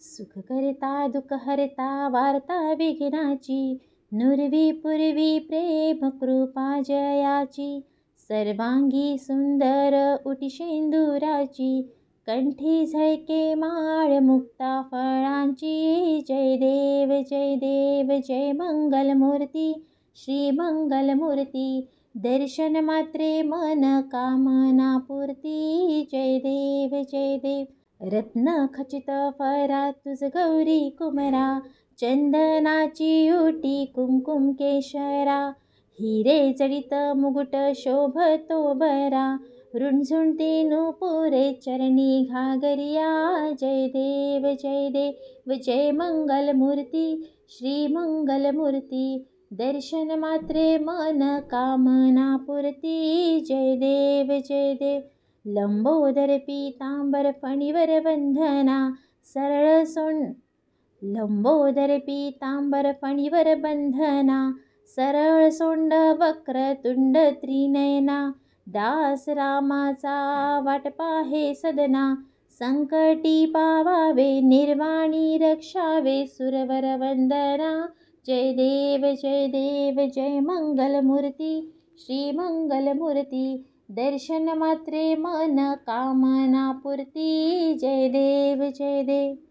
सुख करता दुःख हरता वार्ता विघ्नाची, नुरवी पूर्वी प्रेम कृपा जयाची। सर्वांगी सुंदर उटी शेंदुराची, कंठी झळके माळ मुक्ता फळांची। जय देव जय देव जय मंगलमूर्ती, श्री मंगलमूर्ती। दर्शन मात्रे मन कामना पूर्ती। जय देव जय देव। रत्न खचित फरा तुझ गौरी कुमरा, चंदनाची उटी कुमकुम केशरा। हिरे जडित मुकुट शोभतो बरा, रुणझुणती नुपुरे चरणी घागरिया। जय देव जय देव जय मंगलमूर्ती, श्री मंगलमूर्ती। दर्शन मात्रे मन कामना पूर्ती। जय देव जय देव। लंबोदर पीतांबर फणीवर बंधना, सरळ लंबोदर पीतांबर फणीवर बंधना, सरळ सोंड वक्रतुंड त्रिनयना। दास रामाचा वाट पाहे सदना, संकटी पावावे निर्वाणी रक्षावे सुरवर वंदना। जय देव जय देव जय मंगलमूर्ती, श्री मंगलमूर्ती। दर्शन मात्रे मन कामना पूर्ती। जय देव जय देव।